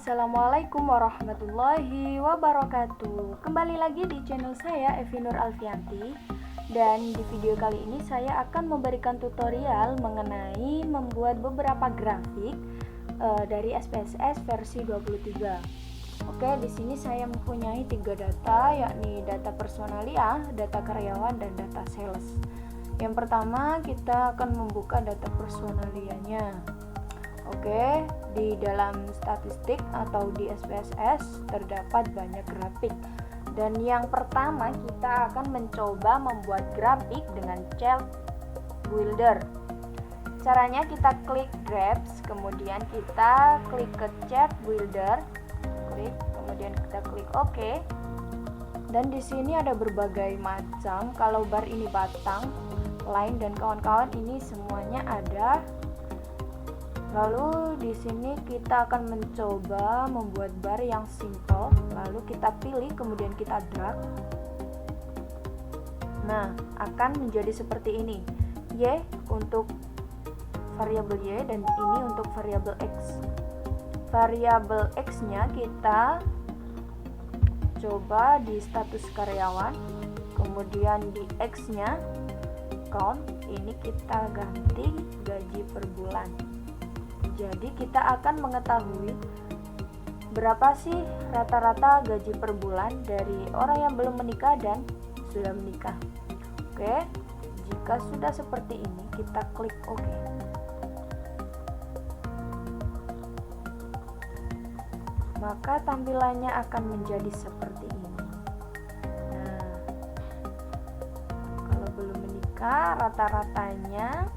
Assalamualaikum warahmatullahi wabarakatuh. Kembali lagi di channel saya Evi Nur Alfianti. Dan di video kali ini saya akan memberikan tutorial mengenai membuat beberapa grafik dari SPSS versi 23. Oke, di sini saya mempunyai 3 data, yakni data personalia, data karyawan, dan data sales. Yang pertama kita akan membuka data personalianya. Oke, di dalam statistik atau di SPSS terdapat banyak grafik. Dan yang pertama kita akan mencoba membuat grafik dengan Chart Builder. Caranya kita klik Graph, kemudian kita klik ke Chart Builder, kemudian kita klik OK. Dan di sini ada berbagai macam. Kalau bar ini batang, line, dan kawan-kawan ini semuanya ada. Lalu di sini kita akan mencoba membuat bar yang simple. Lalu kita pilih, kemudian kita drag. Nah, akan menjadi seperti ini. Y untuk variabel Y dan ini untuk variabel X. Variabel X-nya kita coba di status karyawan. Kemudian di X-nya count, ini kita ganti gaji per bulan. Jadi kita akan mengetahui berapa sih rata-rata gaji per bulan dari orang yang belum menikah dan sudah menikah. Oke, jika sudah seperti ini kita klik OK. Maka tampilannya akan menjadi seperti ini. Nah, kalau belum menikah rata-ratanya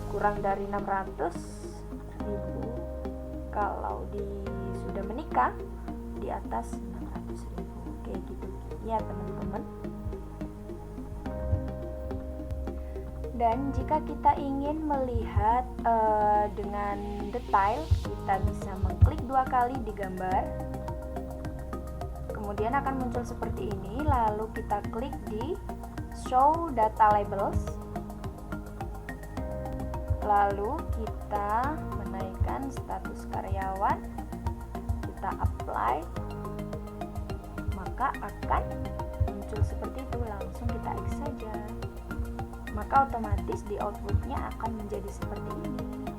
kurang dari 600.000. Kalau sudah menikah di atas 600.000. Kayak gitu ya teman-teman. Dan jika kita ingin melihat dengan detail, kita bisa mengklik 2 kali di gambar. Kemudian akan muncul seperti ini. Lalu kita klik di Show Data Labels. Lalu kita menaikkan status karyawan, kita apply, maka akan muncul seperti itu. Langsung kita X saja, maka otomatis di outputnya akan menjadi seperti ini.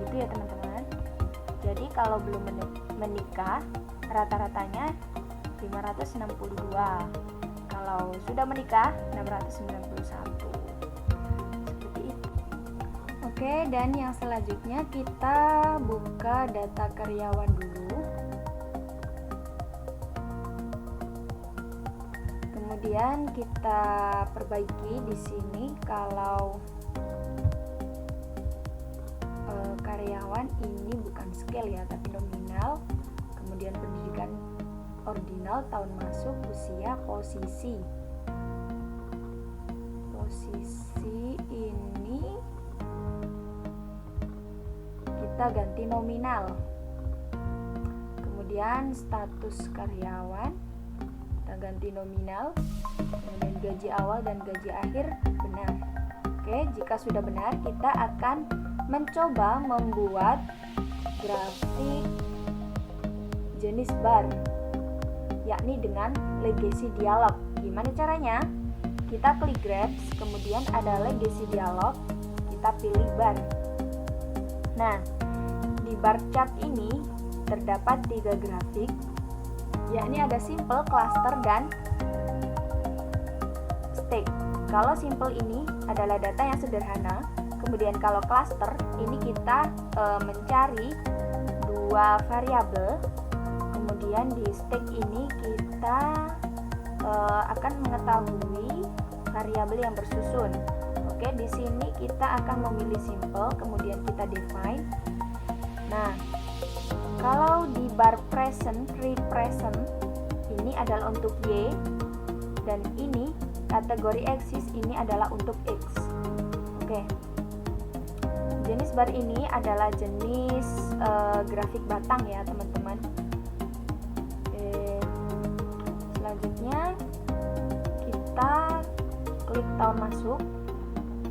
Gitu ya teman-teman. Jadi kalau belum menikah rata-ratanya 562, kalau sudah menikah 691. Oke, dan yang selanjutnya kita buka data karyawan dulu. Kemudian kita perbaiki di sini kalau karyawan ini bukan scale ya, tapi nominal. Kemudian pendidikan ordinal, tahun masuk, usia, posisi. Posisi ini kita ganti nominal. Kemudian status karyawan kita ganti nominal. Kemudian gaji awal dan gaji akhir benar. Oke, jika sudah benar kita akan mencoba membuat grafik jenis bar, yakni dengan legacy dialog. Gimana caranya? Kita klik Graphs, kemudian ada legacy dialog, kita pilih bar. Nah, di bar chart ini terdapat 3 grafik, yakni ada simple, cluster, dan stack. Kalau simple ini adalah data yang sederhana, kemudian kalau cluster ini kita mencari 2 variabel, kemudian di stack ini kita akan mengetahui variabel yang bersusun. Oke, di sini kita akan memilih simple, kemudian kita define. Nah, kalau di bar present, represent ini adalah untuk Y, dan ini kategori axis ini adalah untuk X. Oke. Jenis bar ini adalah jenis grafik batang ya, teman-teman. Selanjutnya kita klik tahun masuk.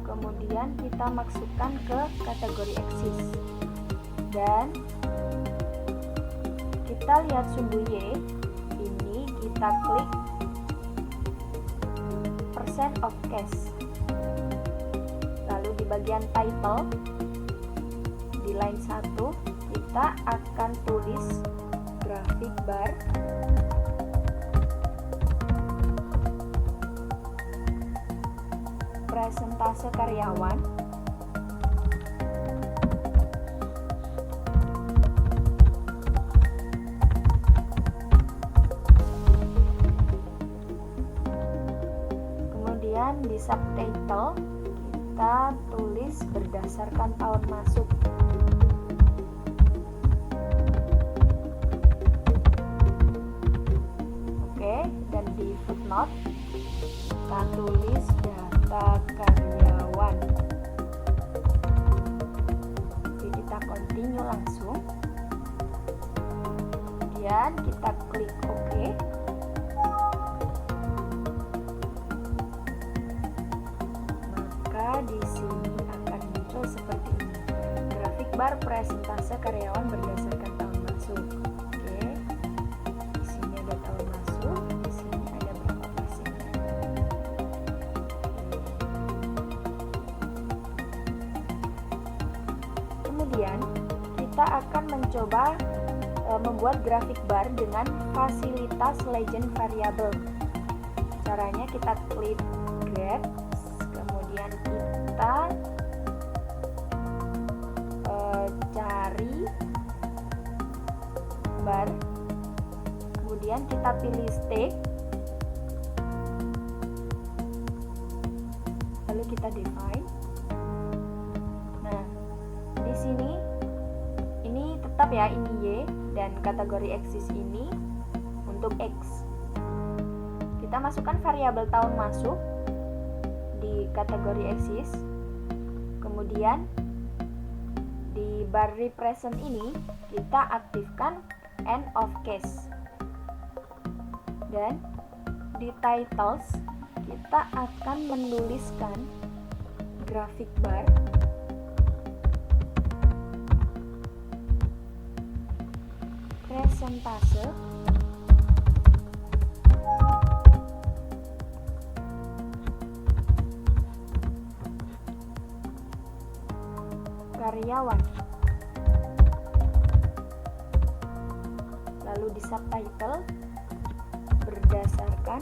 Kemudian kita masukkan ke kategori axis dan kita lihat sumbu Y, ini kita klik percent of cash. Lalu di bagian title, di line 1, kita akan tulis grafik bar presentase karyawan. Kemudian di subtitle kita tulis berdasarkan tahun masuk. Oke, dan di footnote kita tulis data karyawan. Oke, kita continue langsung. Kemudian kita klik OK. Maka di sini akan muncul seperti ini. Grafik bar presentase karyawan berdasarkan tahun masuk. Oke. Di sini ada tahun masuk, di sini ada berapa persen. Kemudian kita akan mencoba membuat grafik bar dengan fasilitas legend variable. Caranya kita klik grab, kemudian kita cari bar, kemudian kita pilih stick, lalu kita define. Nah, di sini ini tetap ya, ini Y, dan kategori axis ini untuk X. Kita masukkan variabel tahun masuk di kategori axis. Kemudian di bar represent ini kita aktifkan end of case. Dan di titles kita akan menuliskan grafik bar presentase karyawan. Lalu di subtitle berdasarkan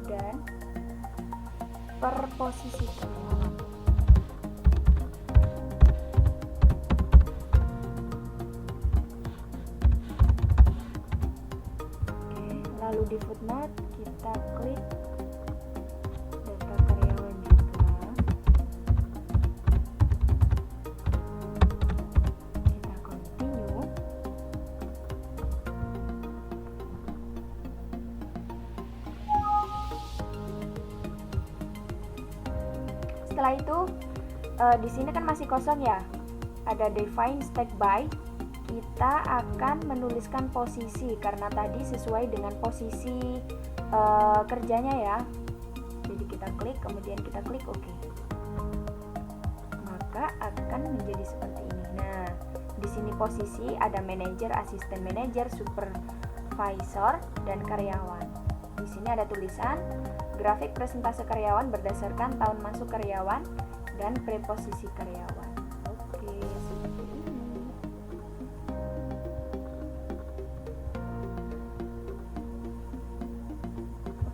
dan per posisi karyawan. Lalu di footnote kita klik data karyawan juga. Kita continue. Setelah itu di sini kan masih kosong ya. Ada define stack by. Kita akan menuliskan posisi karena tadi sesuai dengan posisi kerjanya ya. Jadi kita klik, kemudian kita klik OK. Maka akan menjadi seperti ini. Nah, di sini posisi ada manajer, asisten manajer, supervisor, dan karyawan. Di sini ada tulisan grafik presentase karyawan berdasarkan tahun masuk karyawan dan preposisi karyawan. Oke, seperti ini.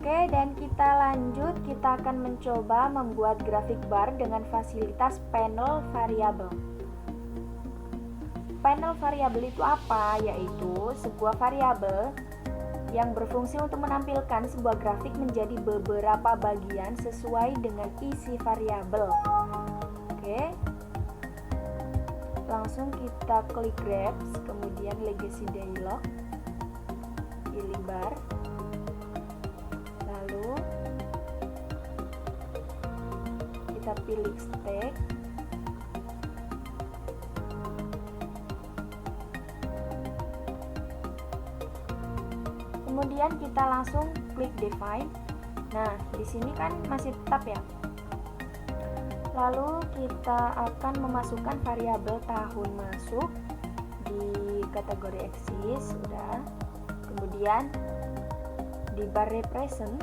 Oke, dan kita lanjut, kita akan mencoba membuat grafik bar dengan fasilitas panel variabel. Panel variabel itu apa? Yaitu sebuah variabel yang berfungsi untuk menampilkan sebuah grafik menjadi beberapa bagian sesuai dengan isi variabel. Oke. Langsung kita klik grabs, kemudian legacy dialog, pilih bar. Lalu kita pilih stack, Kemudian kita langsung klik define. Nah, di sini kan masih tetap ya. Lalu kita akan memasukkan variabel tahun masuk di kategori exist, sudah. Kemudian di bar represent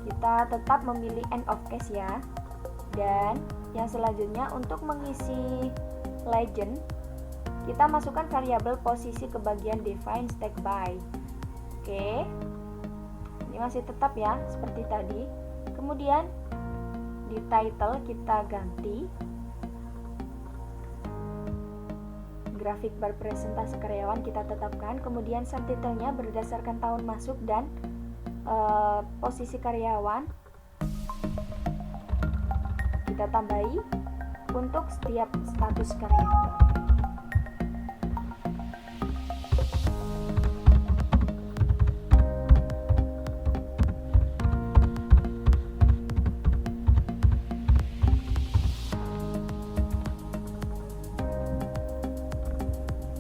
kita tetap memilih end of case ya. Dan yang selanjutnya untuk mengisi legend kita masukkan variabel posisi ke bagian define stack by. Oke. Ini masih tetap ya seperti tadi. Kemudian di title kita ganti grafik bar presentasi karyawan kita tetapkan. Kemudian subtitlenya berdasarkan tahun masuk dan posisi karyawan kita tambahi untuk setiap status karyawan.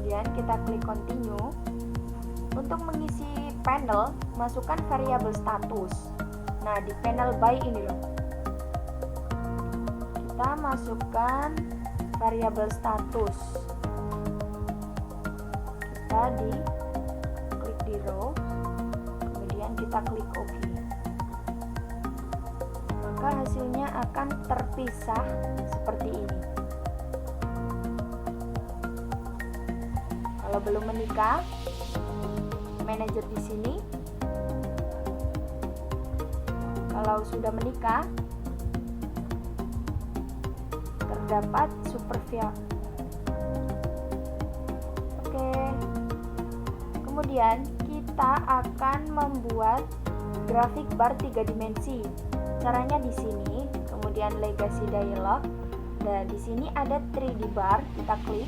Kemudian kita klik continue. Untuk mengisi panel, masukkan variabel status. Nah, di panel by ini loh, kita masukkan variabel status. Kita klik di row, kemudian kita klik OK. Maka hasilnya akan terpisah seperti ini. Kalau belum menikah, manajer di sini. Kalau sudah menikah, terdapat supervia. Oke. Kemudian kita akan membuat grafik bar 3 dimensi. Caranya di sini, kemudian legacy dialog. Nah, di sini ada 3D bar, kita klik.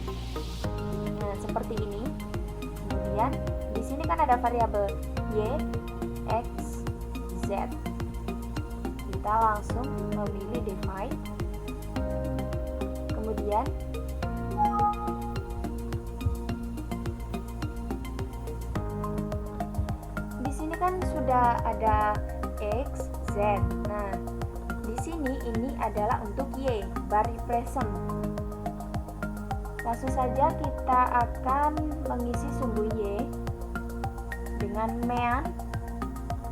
Nah, seperti ini. Kemudian di sini kan ada variabel Y, X, Z. Kita langsung memilih define. Kemudian di sini kan sudah ada X, Z. Nah, di sini ini adalah untuk Y, bar represent. Langsung saja kita akan mengisi sumbu Y dengan mean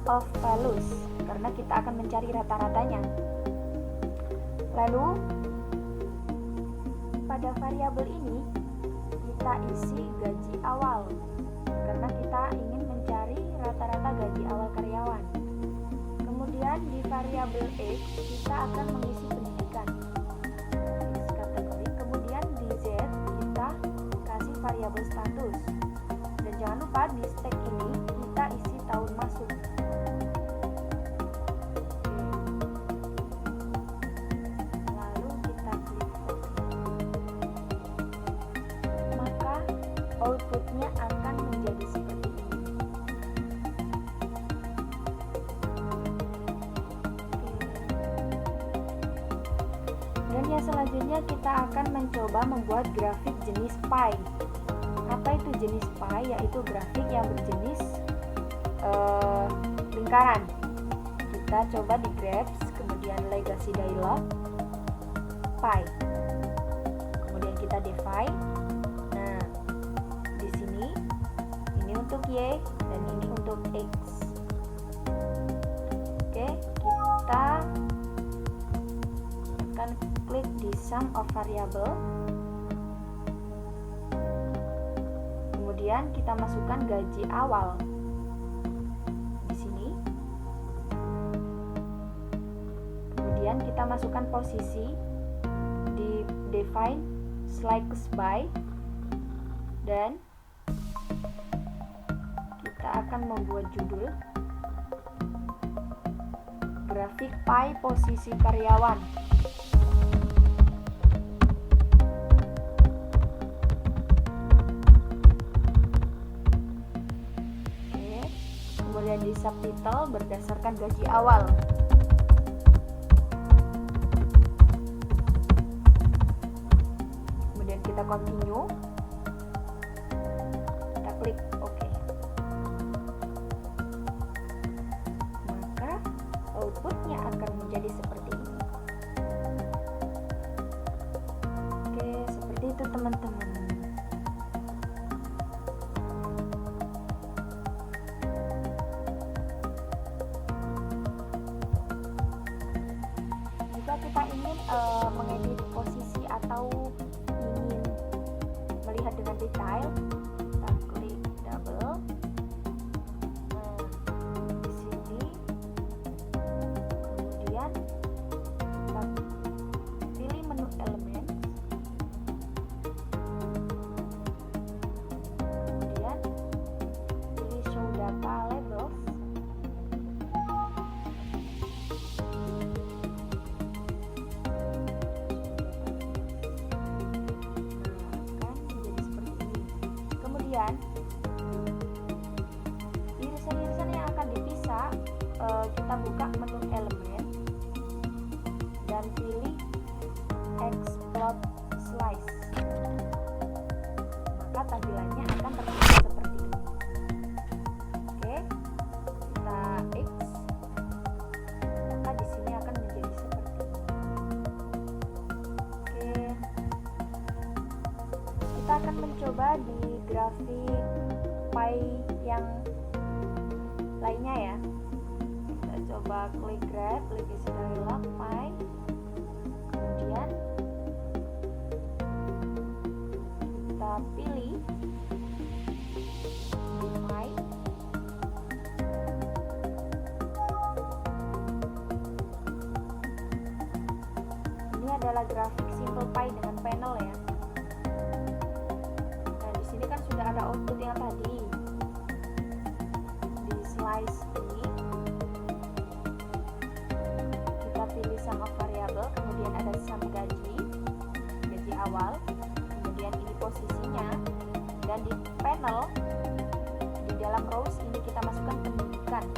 of values karena kita akan mencari rata-ratanya. Lalu pada variabel ini kita isi gaji awal karena kita ingin mencari rata-rata gaji awal karyawan. Kemudian di variabel X kita akan mengisi pendidikan X kategori. Kemudian di Z kita kasih variabel status. Dan jangan lupa di stack ini kita isi tahun masuk. Lalu kita klik OK. Maka outputnya akan menjadi seperti ini. Dan yang selanjutnya kita akan mencoba membuat grafik jenis pie. Apa itu jenis pie? Yaitu grafik yang berjenis lingkaran. Kita coba di graph, kemudian legacy dialog, pie. Kemudian kita define. Nah, di sini ini untuk Y dan ini untuk X. Oke, kita akan klik di sum of variable. Kemudian kita masukkan gaji awal di sini. Kemudian kita masukkan posisi di define slice by, dan kita akan membuat judul grafik pie posisi karyawan. Kemudian di subtitle berdasarkan gaji awal. Kemudian kita continue. Kita klik OK. menjadi seperti ini. Oke, seperti itu teman-teman. Jika kita ingin mengedit posisi atau ingin melihat dengan detail, kita klik double. Nah, di sini kemudian kita pilih menu elemen, kemudian pilih show data labels. Irisan-irisan yang akan dipisah, kita buka menu elemen dan pilih explode slice, maka tampilannya akan terlihat seperti ini. Oke, kita X, maka di sini akan menjadi seperti ini. Oke, kita akan mencoba di grafik pie yang lainnya ya. Kita coba klik grab, legacy dialog pie, kemudian kita pilih di pie. Ini adalah grafik simple pie dengan panel ya. Ini kan sudah ada output yang tadi di slice ini. Kita pilih sum of variable, kemudian ada sum gaji awal, kemudian ini posisinya, dan di panel di dalam rows ini kita masukkan pendidikan.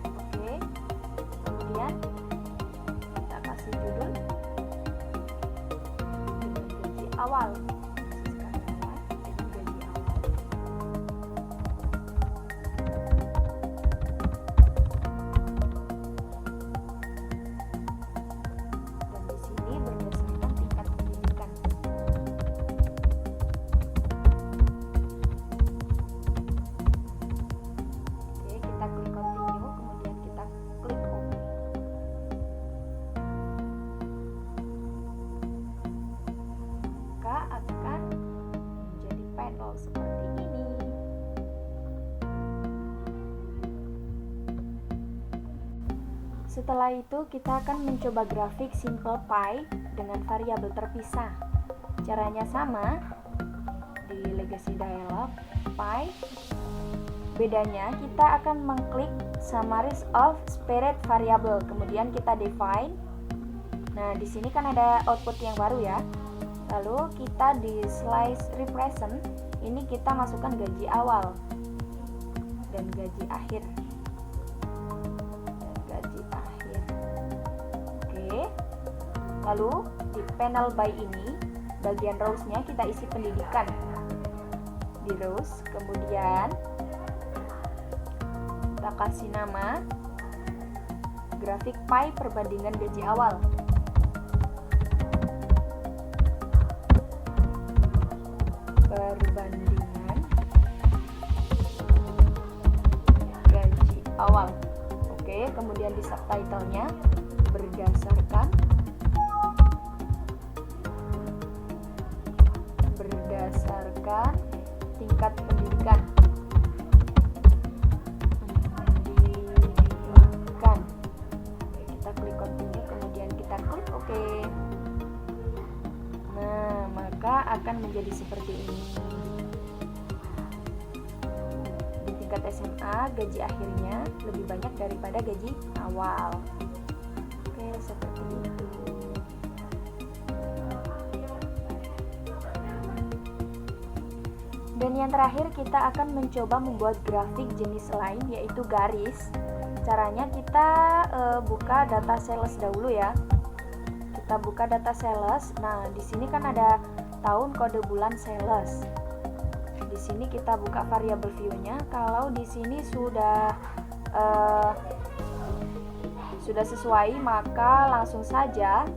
Oke, kemudian kita kasih judul dengan gaji awal. Seperti ini. Setelah itu kita akan mencoba grafik simple pie dengan variabel terpisah. Caranya sama di legacy dialog pie. Bedanya kita akan mengklik summaries of separate variable, kemudian kita define. Nah, di sini kan ada output yang baru ya. Lalu kita di slice represent ini kita masukkan gaji awal dan gaji akhir. Oke. Lalu di panel by ini bagian rows-nya kita isi pendidikan di rows, kemudian kita kasih nama grafik pie perbandingan gaji awal. Perbandingan gaji awal. Oke, kemudian di subtitlenya berdasarkan tingkat pendidikan. Oke, kita klik continue, kemudian kita klik OK. Nah, maka akan menjadi seperti ini. Di tingkat SMA, gaji akhirnya lebih banyak daripada gaji awal. Oke, seperti itu. Dan yang terakhir kita akan mencoba membuat grafik jenis lain, yaitu garis. Caranya kita buka data sales dahulu ya. Kita buka data sales. Nah, di sini kan ada tahun, kode bulan, sales. Di sini kita buka variable view-nya. Kalau di sini sudah sudah sesuai, maka langsung saja.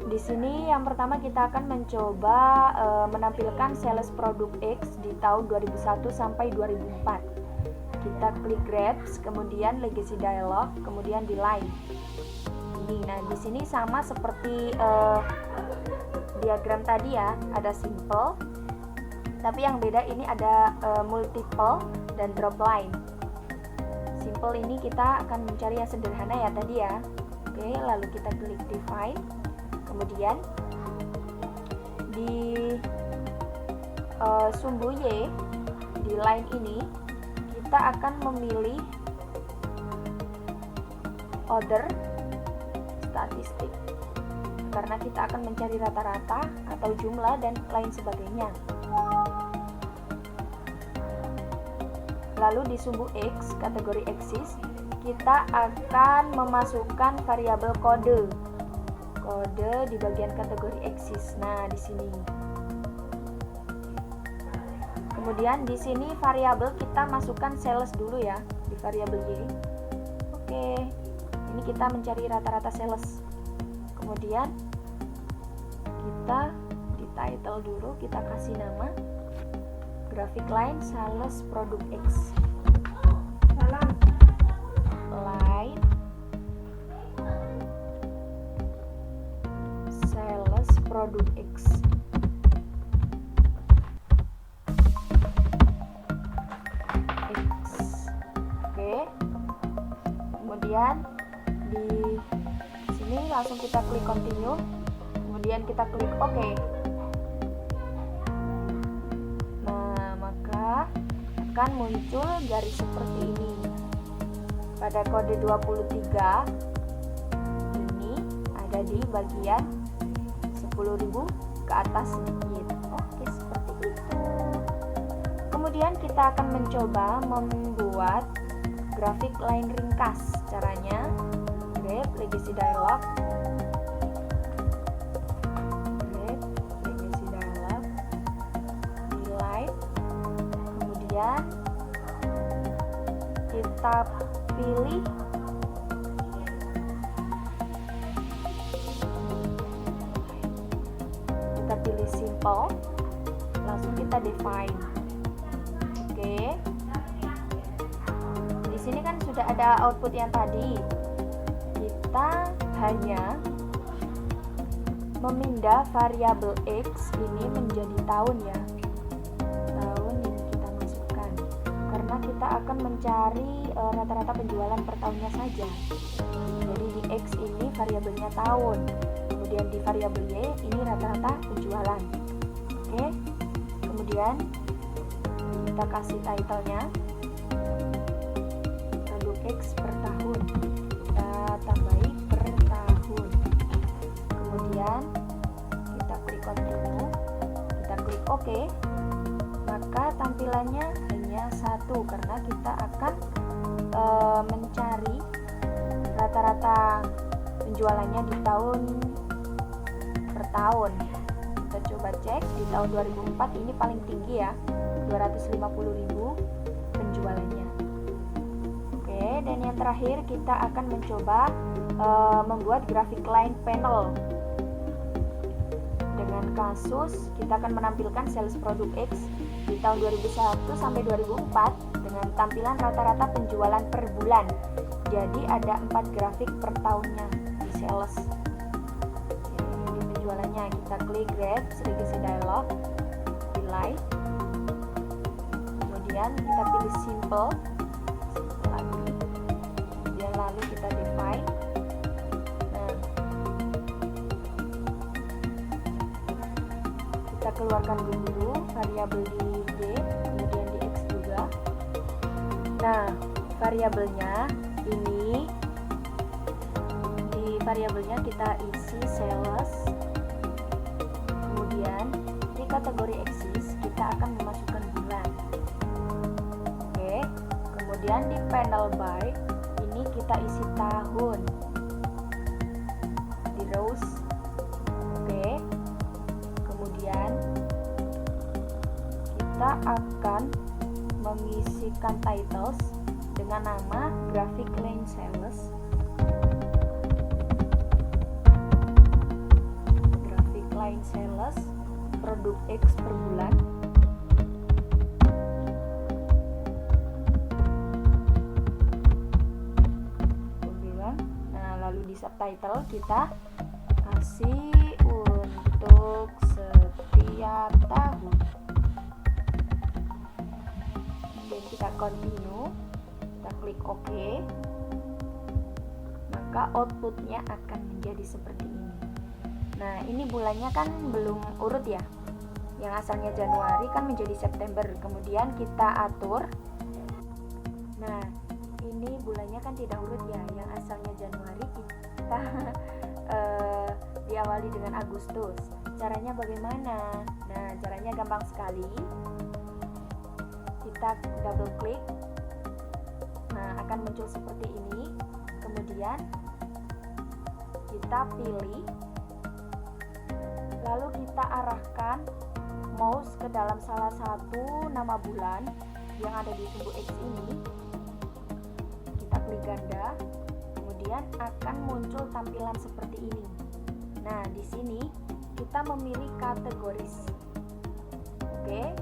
Di sini yang pertama kita akan mencoba menampilkan sales produk X di tahun 2001 sampai 2004. Kita klik Grapes, kemudian Legacy Dialog, kemudian di Line. Ini, nah di sini sama seperti diagram tadi ya, ada simple, tapi yang beda ini ada multiple dan drop line. Simple ini kita akan mencari yang sederhana ya tadi ya. Oke, lalu kita klik Define. Kemudian di sumbu Y di line ini kita akan memilih order statistik karena kita akan mencari rata-rata atau jumlah dan lain sebagainya. Lalu di sumbu X kategori axis kita akan memasukkan variabel kode di bagian kategori axis. Nah, di sini. Kemudian di sini variabel kita masukkan sales dulu ya di variabel Y. Oke. Ini kita mencari rata-rata sales. Kemudian kita di title dulu kita kasih nama graphic line sales produk X. Line sales produk X. Oke. Kemudian di sini langsung kita klik continue, kemudian kita klik OK. Nah, maka akan muncul garis seperti ini. Pada kode 23 ini ada di bagian 10.000 ke atas sedikit. Oke, seperti itu. Kemudian kita akan mencoba membuat grafik line ringkas. Caranya Grab Legacy Dialog, Grab Legacy Dialog, di Line, kemudian kita pilih simple, langsung kita define. Oke. Di sini kan sudah ada output yang tadi. Kita hanya memindah variabel X ini menjadi tahun ya. Tahun yang kita masukkan. Karena kita akan mencari rata-rata penjualan per tahunnya saja. Jadi di X ini variabelnya tahun. Kemudian di variabel Y ini rata-rata penjualan. Oke. Kemudian kita kasih title-nya produk X per tahun. Kita tambahi per tahun. Kemudian kita klik continue, kita klik OK. Maka tampilannya hanya satu karena kita akan mencari rata-rata penjualannya di tahun per tahun. Kita coba cek di tahun 2004 ini paling tinggi ya, 250.000 penjualannya. Oke, dan yang terakhir kita akan mencoba membuat graphic line panel. Dengan kasus kita akan menampilkan sales produk X di tahun 2001 sampai 2004 dengan tampilan rata-rata penjualan per bulan. Jadi ada 4 grafik per tahunnya di sales. Jadi penjualannya kita klik Grab Legacy Dialog, pilih, kemudian kita pilih simple lagi, kemudian lalu kita define. Nah, kita keluarkan dulu variabel di Y, kemudian di X juga. Nah, variabelnya ini, di variabelnya kita isi sales, kemudian di kategori axis kita akan memasukkan bulan. Oke, kemudian di panel by ini kita isi tahun di rows. Oke, kemudian kita akan mengisikan titles dengan nama Graphic Line Sales. Graphic Line Sales produk X per bulan. Nah, lalu di subtitle kita kasih untuk setiap tahun. Dan kita continue, kita klik OK, maka outputnya akan menjadi seperti ini. Nah, ini bulannya kan belum urut ya, yang asalnya Januari kan menjadi September, kemudian kita atur. Nah, ini bulannya kan tidak urut ya, yang asalnya Januari kita diawali dengan Agustus. Caranya bagaimana? Nah, caranya gampang sekali. Kita double klik, nah akan muncul seperti ini. Kemudian kita pilih, lalu kita arahkan mouse ke dalam salah satu nama bulan yang ada di sumbu X ini. Kita klik ganda, kemudian akan muncul tampilan seperti ini. Nah, di sini kita memilih kategoris. Oke.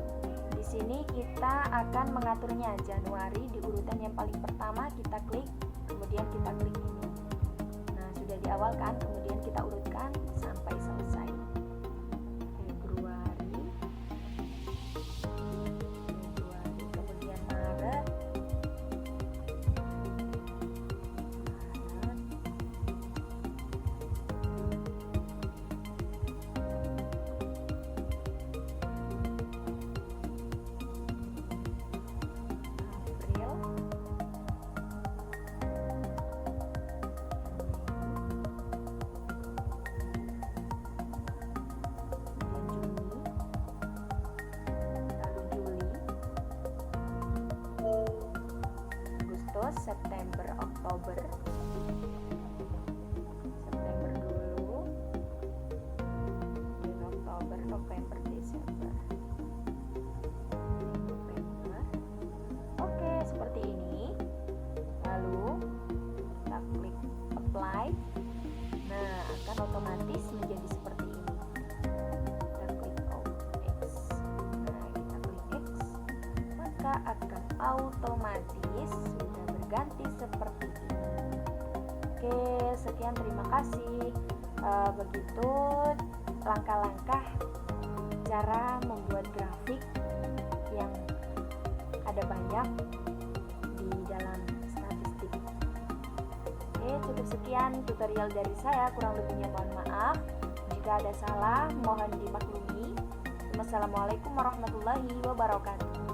Di sini kita akan mengaturnya. Januari di urutan yang paling pertama kita klik, kemudian kita klik ini. Nah, sudah di awal kan, kemudian kita urutkan sampai selesai. Februari, kemudian Maret, September, Oktober, September dulu, dan Oktober, November, Desember, November. Oke, seperti ini. Lalu kita klik apply. Nah, akan otomatis menjadi seperti ini. Kita klik X. Nah, kita klik X, maka akan otomatis ganti seperti ini. Oke, sekian, terima kasih. Begitu langkah-langkah cara membuat grafik yang ada banyak di dalam statistik. Oke, cukup sekian tutorial dari saya, kurang lebihnya mohon maaf. Jika ada salah mohon dimaklumi. Wassalamualaikum warahmatullahi wabarakatuh.